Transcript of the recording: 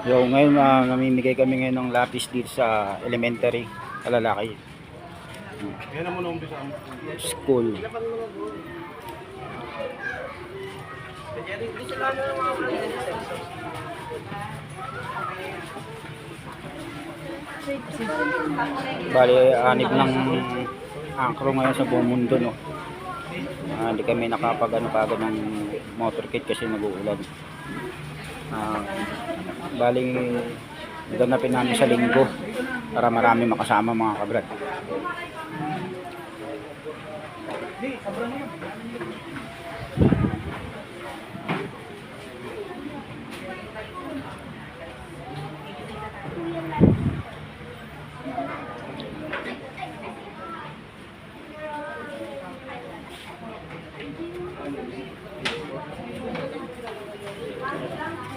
So ngayon namimigay kami ngayon ng lapis dito sa elementary, kalalaki. Yan ang muna umpisa. School. Bali, anib ng angkro ngayon sa buong mundo, no? Hindi kami nakapag-ano kagad ng motorcade kasi nag-uulan. Bali, naganapin namin sa linggo para marami makasama mga kabrad.